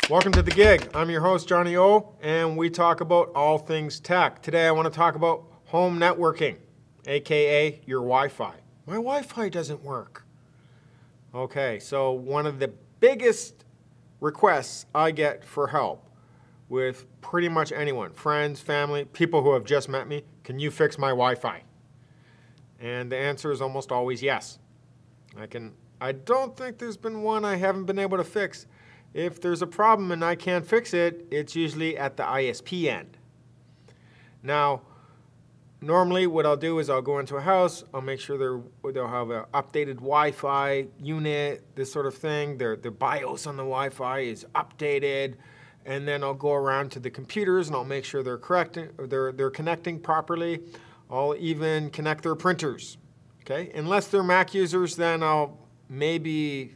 Welcome to The Gig. I'm your host, Johnny O, and we talk about all things tech. Today I want to talk about home networking, aka your Wi-Fi. My Wi-Fi doesn't work. Okay, so one of the biggest requests I get for help with pretty much anyone, friends, family, people who have just met me, can you fix my Wi-Fi? And the answer is almost always yes. I don't think there's been one I haven't been able to fix. If there's a problem and I can't fix it, it's usually at the ISP end. Now, normally what I'll do is I'll go into a house, I'll make sure they'll have an updated Wi-Fi unit, this sort of thing. Their BIOS on the Wi-Fi is updated, and then I'll go around to the computers and I'll make sure they're connecting properly. I'll even connect their printers. Okay? Unless they're Mac users, then I'll maybe,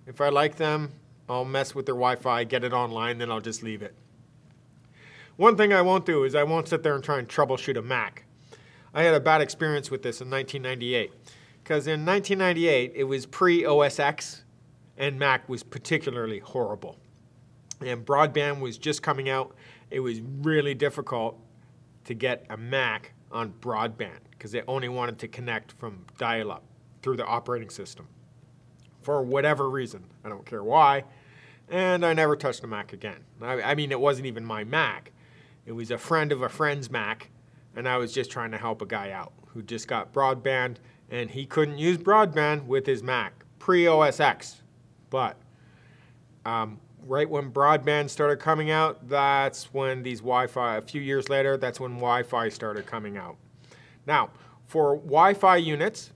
if I like them, I'll mess with their Wi-Fi, get it online, then I'll just leave it. One thing I won't do is I won't sit there and try and troubleshoot a Mac. I had a bad experience with this in 1998. Because in 1998, it was pre-OS X, and Mac was particularly horrible. And broadband was just coming out. It was really difficult to get a Mac on broadband because they only wanted to connect from dial-up through the operating system. For whatever reason, I don't care why, and I never touched a Mac again. I mean, it wasn't even my Mac. It was a friend of a friend's Mac, and I was just trying to help a guy out who just got broadband, and he couldn't use broadband with his Mac, pre-OS X. But right when broadband started coming out, that's when these Wi-Fi, a few years later, that's when Wi-Fi started coming out. Now, for Wi-Fi units,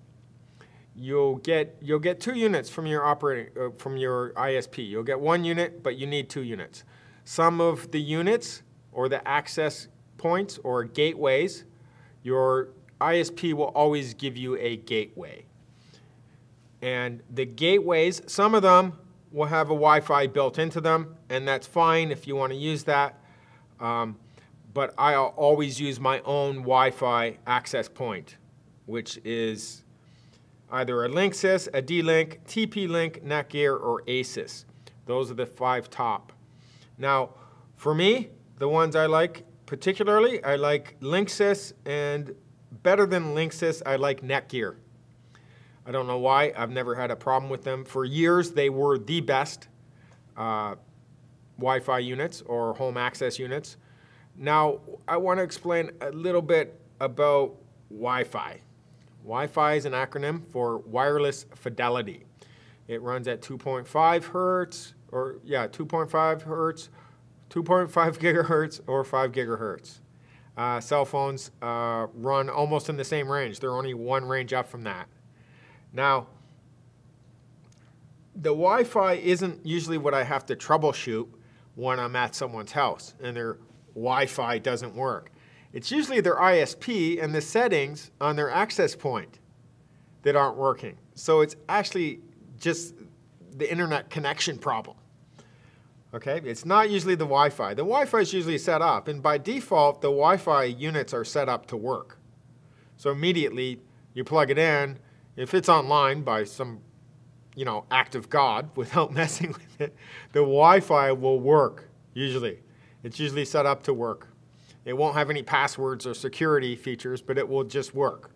you'll get 2 units from your ISP. You'll get 1 unit, but you need 2 units. Some of the units or the access points or gateways, your ISP will always give you a gateway. And the gateways, some of them will have a Wi-Fi built into them, and that's fine if you want to use that. But I'll always use my own Wi-Fi access point, which is either a Linksys, a D-Link, TP-Link, Netgear, or ASUS. Those are the 5 top. Now, for me, the ones I like particularly, I like Linksys, and better than Linksys, I like Netgear. I don't know why. I've never had a problem with them. For years, they were the best Wi-Fi units or home access units. Now, I want to explain a little bit about Wi-Fi. Wi-Fi is an acronym for wireless fidelity. It runs at 2.5 hertz, or 2.5 hertz, 2.5 gigahertz, or 5 gigahertz. Cell phones run almost in the same range. They're only one range up from that. Now, the Wi-Fi isn't usually what I have to troubleshoot when I'm at someone's house and their Wi-Fi doesn't work. It's usually their ISP and the settings on their access point that aren't working. So it's actually just the internet connection problem. Okay, it's not usually the Wi-Fi. The Wi-Fi is usually set up, and by default, the Wi-Fi units are set up to work. So immediately you plug it in. If it's online by some, act of God without messing with it, the Wi-Fi will work usually. It's usually set up to work. It won't have any passwords or security features, but it will just work.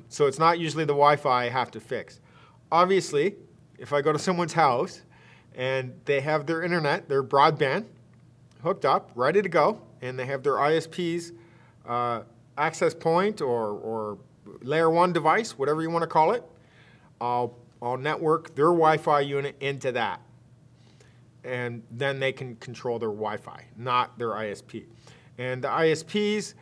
So it's not usually the Wi-Fi I have to fix. Obviously, if I go to someone's house and they have their internet, their broadband, hooked up, ready to go, and they have their ISP's access point or layer 1 device, whatever you want to call it, I'll network their Wi-Fi unit into that. And then they can control their Wi-Fi, not their ISP. And the ISPs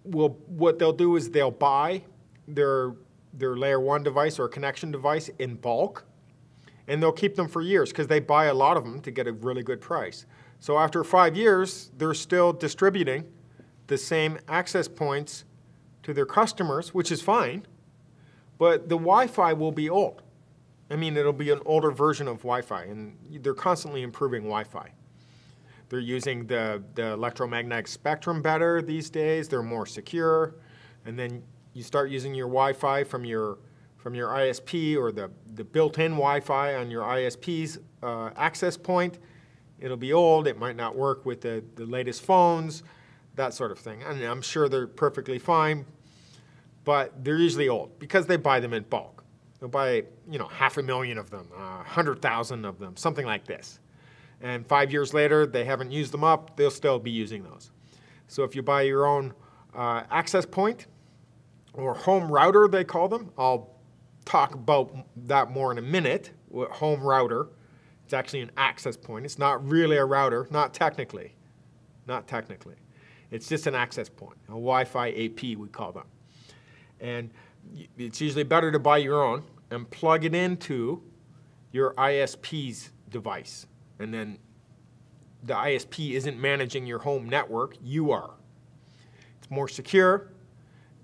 what they'll do is they'll buy their layer 1 device or connection device in bulk, and they'll keep them for years because they buy a lot of them to get a really good price. So after 5 years, they're still distributing the same access points to their customers, which is fine, but the Wi-Fi will be old. I mean, it'll be an older version of Wi-Fi, and they're constantly improving Wi-Fi. They're using the electromagnetic spectrum better these days. They're more secure. And then you start using your Wi-Fi from your ISP or the built-in Wi-Fi on your ISP's access point. It'll be old. It might not work with the latest phones, that sort of thing. And I'm sure they're perfectly fine, but they're usually old because they buy them in bulk. They'll buy, 500,000 of them, 100,000 of them, something like this. And 5 years later, they haven't used them up, they'll still be using those. So if you buy your own access point or home router, they call them, I'll talk about that more in a minute. Home router, it's actually an access point. It's not really a router, not technically. Not technically. It's just an access point, a Wi-Fi AP we call them. And it's usually better to buy your own and plug it into your ISP's device. And then the ISP isn't managing your home network, you are. It's more secure,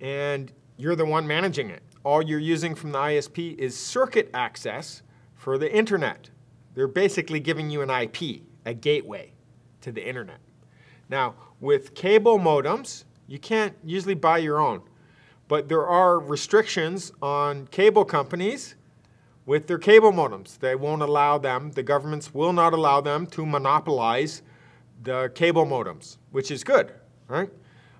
and you're the one managing it. All you're using from the ISP is circuit access for the internet. They're basically giving you an IP, a gateway to the internet. Now, with cable modems, you can't usually buy your own. But there are restrictions on cable companies with their cable modems. They won't allow them, the governments will not allow them to monopolize the cable modems, which is good, right?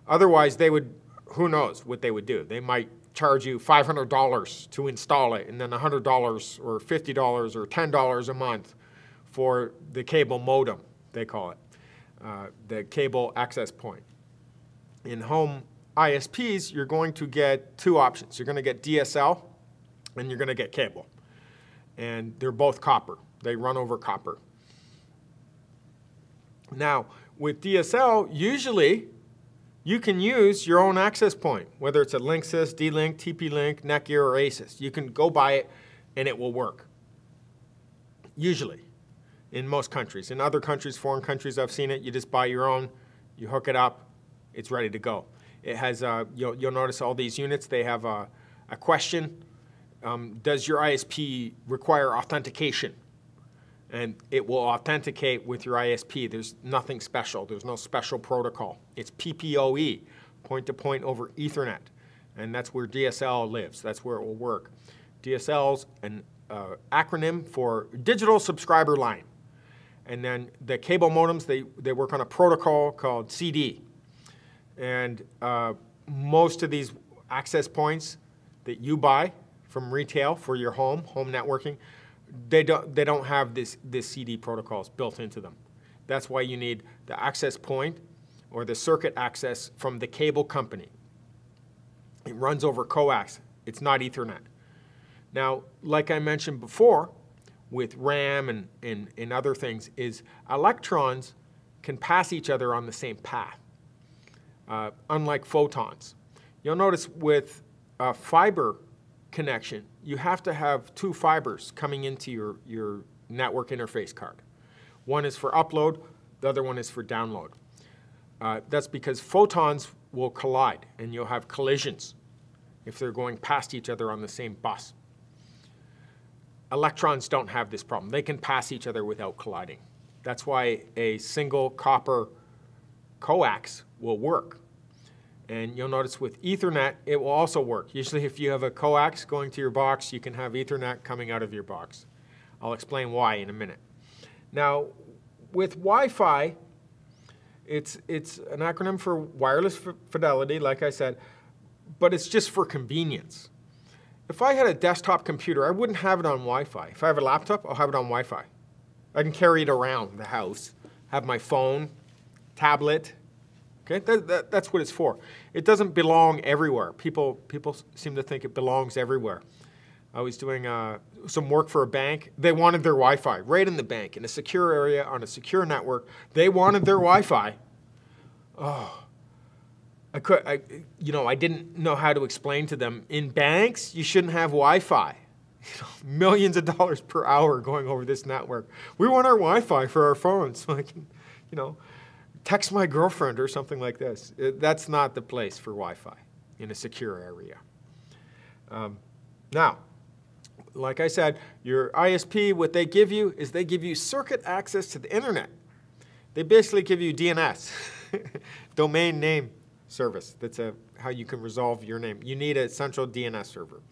Otherwise, they would, who knows what they would do. They might charge you $500 to install it and then $100 or $50 or $10 a month for the cable modem, they call it, the cable access point. In home ISPs, you're going to get two options. You're going to get DSL and you're going to get cable. And they're both copper. They run over copper. Now, with DSL, usually you can use your own access point, whether it's a Linksys, D-Link, TP-Link, Netgear, or ASUS. You can go buy it and it will work. Usually, in most countries. In other countries, foreign countries, I've seen it, you just buy your own, you hook it up, it's ready to go. It has, you'll notice all these units, they have a question. Does your ISP require authentication? And it will authenticate with your ISP. There's nothing special. There's no special protocol. It's PPoE, point-to-point over Ethernet. And that's where DSL lives. That's where it will work. DSL's an acronym for Digital Subscriber Line. And then the cable modems, they work on a protocol called CD. And most of these access points that you buy from retail for your home networking, they don't have this CD protocols built into them. That's why you need the access point or the circuit access from the cable company. It runs over coax. It's not Ethernet. Now, like I mentioned before, with RAM and other things, is electrons can pass each other on the same path. Unlike photons. You'll notice with a fiber connection, you have to have two fibers coming into your network interface card. One is for upload, the other one is for download. That's because photons will collide and you'll have collisions if they're going past each other on the same bus. Electrons don't have this problem. They can pass each other without colliding. That's why a single copper coax will work. And you'll notice with Ethernet, it will also work. Usually if you have a coax going to your box, you can have Ethernet coming out of your box. I'll explain why in a minute. Now, with Wi-Fi, it's an acronym for wireless fidelity, like I said, but it's just for convenience. If I had a desktop computer, I wouldn't have it on Wi-Fi. If I have a laptop, I'll have it on Wi-Fi. I can carry it around the house, have my phone, tablet. Okay, that's what it's for. It doesn't belong everywhere. People seem to think it belongs everywhere. I was doing some work for a bank. They wanted their Wi-Fi right in the bank, in a secure area, on a secure network. They wanted their Wi-Fi. Oh, I didn't know how to explain to them. In banks, you shouldn't have Wi-Fi. Millions of dollars per hour going over this network. We want our Wi-Fi for our phones, so I can, text my girlfriend or something like this. That's not the place for Wi-Fi in a secure area. Now, like I said, your ISP, what they give you is they give you circuit access to the internet. They basically give you DNS, domain name service. That's how you can resolve your name. You need a central DNS server.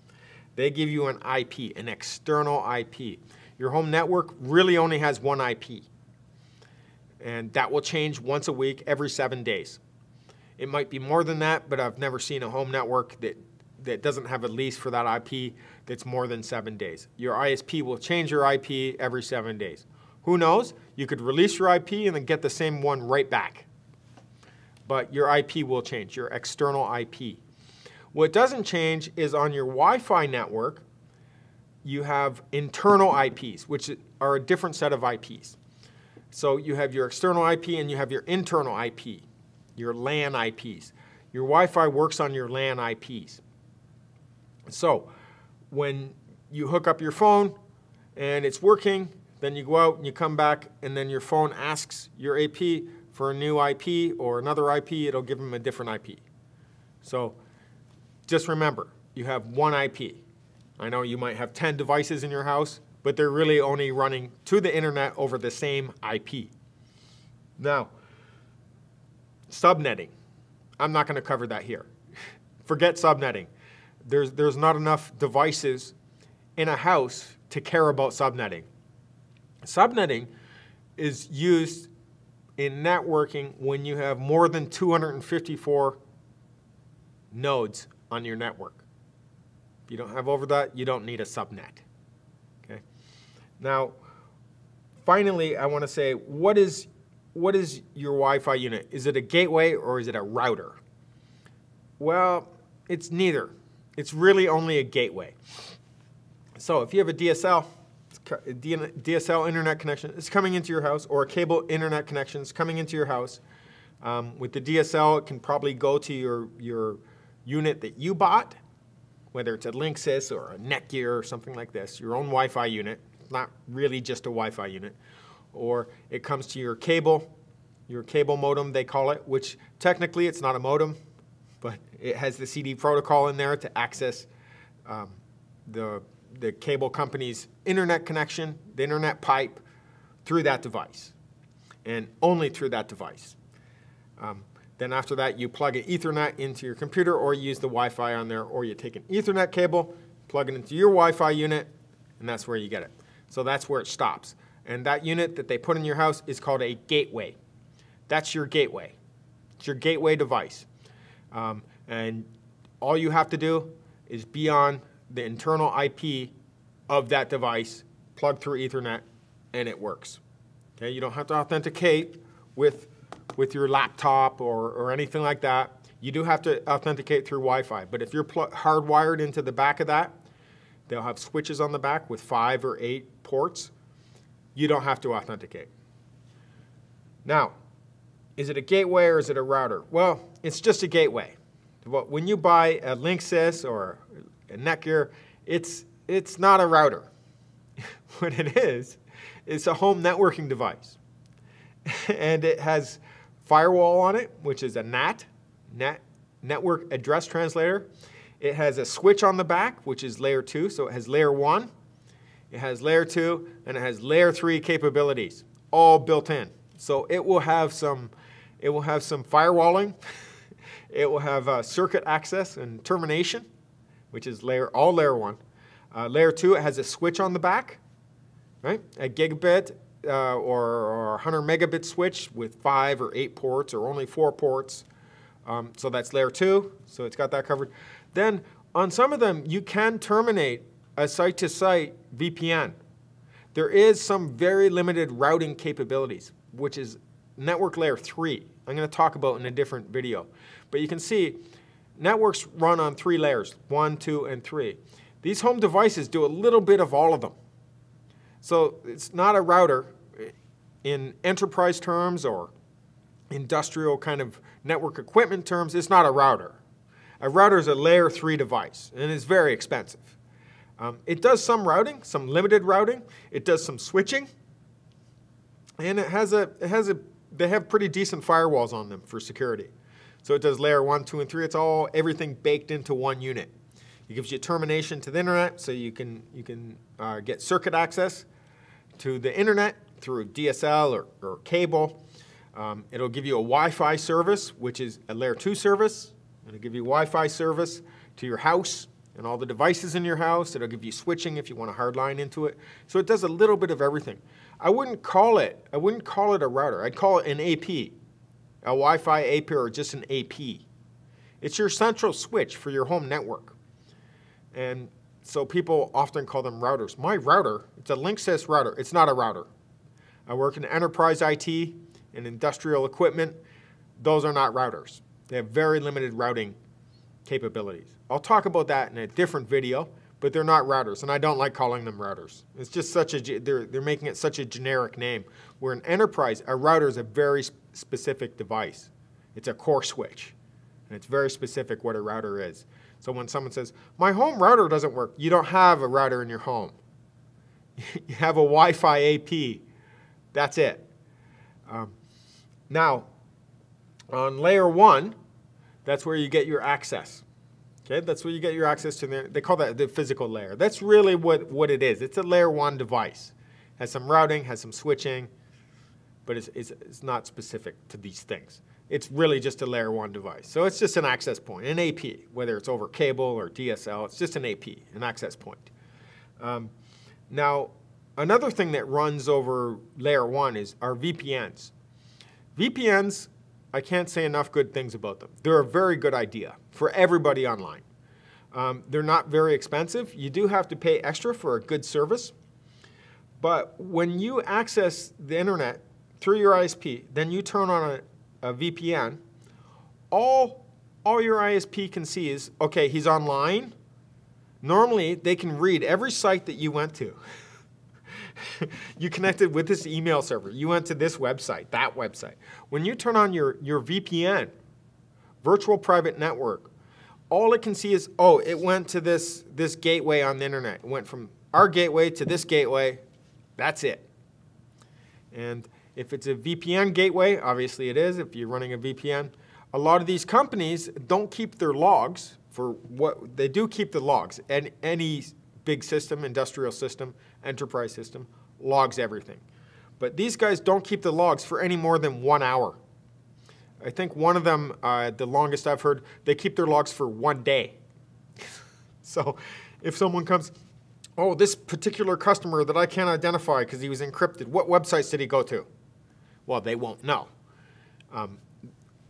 They give you an IP, an external IP. Your home network really only has one IP. and that will change once a week, every 7 days. It might be more than that, but I've never seen a home network that doesn't have a lease for that IP that's more than 7 days. Your ISP will change your IP every 7 days. Who knows? You could release your IP and then get the same one right back. But your IP will change, your external IP. What doesn't change is on your Wi-Fi network, you have internal IPs, which are a different set of IPs. So you have your external IP and you have your internal IP, your LAN IPs. Your Wi-Fi works on your LAN IPs. So when you hook up your phone and it's working, then you go out and you come back and then your phone asks your AP for a new IP or another IP, it'll give them a different IP. So just remember, you have one IP. I know you might have 10 devices in your house, but they're really only running to the internet over the same IP. Now, subnetting. I'm not going to cover that here. Forget subnetting. There's not enough devices in a house to care about subnetting. Subnetting is used in networking when you have more than 254 nodes on your network. If you don't have over that, you don't need a subnet. Okay. Now, finally, I want to say, what is your Wi-Fi unit? Is it a gateway or is it a router? Well, it's neither. It's really only a gateway. So if you have a DSL internet connection, it's coming into your house, or a cable internet connection is coming into your house. With the DSL, it can probably go to your unit that you bought, whether it's a Linksys or a Netgear or something like this, your own Wi-Fi unit, not really just a Wi-Fi unit. Or it comes to your cable modem, they call it, which technically it's not a modem, but it has the CD protocol in there to access the cable company's internet connection, the internet pipe, through that device, and only through that device. Then after that, you plug an Ethernet into your computer, or you use the Wi-Fi on there, or you take an Ethernet cable, plug it into your Wi-Fi unit, and that's where you get it. So that's where it stops. And that unit that they put in your house is called a gateway. That's your gateway. It's your gateway device. And all you have to do is be on the internal IP of that device, plug through Ethernet, and it works. Okay? You don't have to authenticate with your laptop or anything like that. You do have to authenticate through Wi-Fi. But if you're hardwired into the back of that, they'll have switches on the back with 5 or 8 ports. You don't have to authenticate. Now, is it a gateway or is it a router? Well, it's just a gateway. When you buy a Linksys or a Netgear, it's not a router. What it is, it's a home networking device. And it has firewall on it, which is a NAT, Network Address Translator. It has a switch on the back, which is layer 2, so it has layer 1. It has layer 2, and it has layer 3 capabilities, all built in. So it will have some firewalling. It will have circuit access and termination, which is all layer 1. Layer 2, it has a switch on the back, right? A gigabit or 100 megabit switch with 5 or 8 ports or only 4 ports. So that's layer 2, so it's got that covered. Then on some of them, you can terminate a site-to-site VPN. There is some very limited routing capabilities, which is network layer 3. I'm going to talk about in a different video. But you can see networks run on 3 layers, 1, 2, and 3. These home devices do a little bit of all of them. So it's not a router in enterprise terms or industrial kind of network equipment terms. It's not a router. A router is a layer 3 device, and it's very expensive. It does some routing, some limited routing. It does some switching, and they have pretty decent firewalls on them for security. So it does layer 1, 2, and 3. It's everything baked into one unit. It gives you termination to the internet, so you can get circuit access to the internet through DSL or cable. It'll give you a Wi-Fi service, which is a layer 2 service. It'll give you Wi-Fi service to your house and all the devices in your house. It'll give you switching if you want to hardline into it. So it does a little bit of everything. I wouldn't call it a router. I'd call it an AP, a Wi-Fi AP, or just an AP. It's your central switch for your home network. And so people often call them routers. My router, it's a Linksys router. It's not a router. I work in enterprise IT and industrial equipment. Those are not routers. They have very limited routing capabilities. I'll talk about that in a different video, but they're not routers, and I don't like calling them routers. It's just they're making it such a generic name. Where in enterprise, a router is a very specific device. It's a core switch, and it's very specific what a router is. So when someone says, my home router doesn't work, you don't have a router in your home. You have a Wi-Fi AP. That's it. Now, on layer 1, that's where you get your access. Okay, that's where you get your access to. They call that the physical layer. That's really what it is. It's a layer 1 device. Has some routing, has some switching, but it's not specific to these things. It's really just a layer 1 device. So it's just an access point, an AP, whether it's over cable or DSL. It's just an AP, an access point. Now, another thing that runs over layer 1 are VPNs. VPNs, I can't say enough good things about them. They're a very good idea for everybody online. They're not very expensive. You do have to pay extra for a good service. But when you access the internet through your ISP, then you turn on a VPN, all your ISP can see is, okay, he's online. Normally, they can read every site that you went to. You connected with this email server. You went to this website, that website. When you turn on your VPN, virtual private network, all it can see is, oh, it went to this gateway on the internet. It went from our gateway to this gateway. That's it. And if it's a VPN gateway, obviously it is, if you're running a VPN, a lot of these companies don't keep their logs for what they do keep the logs. And any big system, industrial system, enterprise system, logs everything. But these guys don't keep the logs for any more than 1 hour. I think one of them, the longest I've heard, they keep their logs for 1 day. So if someone comes, oh, this particular customer that I can't identify because he was encrypted, what websites did he go to? Well, they won't know.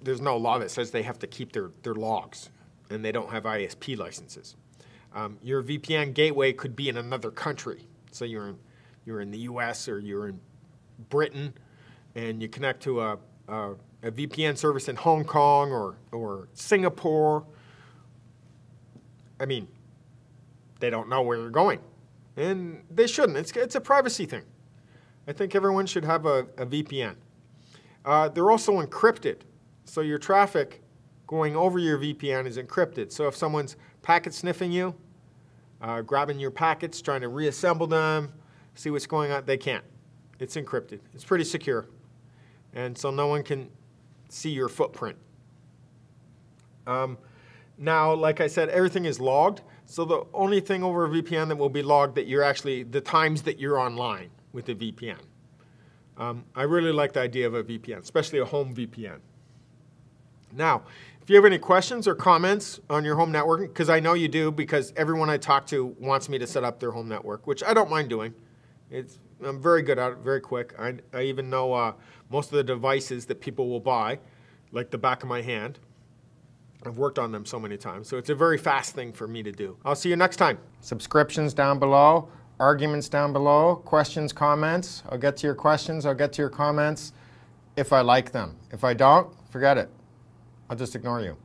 There's no law that says they have to keep their logs, and they don't have ISP licenses. Your VPN gateway could be in another country. So you're in the US or you're in Britain, and you connect to a VPN service in Hong Kong or Singapore. I mean, they don't know where you're going. And they shouldn't. It's a privacy thing. I think everyone should have a VPN. They're also encrypted. So your traffic going over your VPN is encrypted. So if someone's packet sniffing you, grabbing your packets, trying to reassemble them, see what's going on, they can't. It's encrypted. It's pretty secure. And so no one can see your footprint. Now, like I said, everything is logged. So the only thing over a VPN that will be logged that you're actually, the times that you're online with the VPN. I really like the idea of a VPN, especially a home VPN. Now, if you have any questions or comments on your home networking, because I know you do, because everyone I talk to wants me to set up their home network, which I don't mind doing. I'm very good at it, very quick. I even know most of the devices that people will buy, like the back of my hand. I've worked on them so many times, so it's a very fast thing for me to do. I'll see you next time. Subscriptions down below, arguments down below, questions, comments. I'll get to your questions, I'll get to your comments if I like them. If I don't, forget it. I'll just ignore you.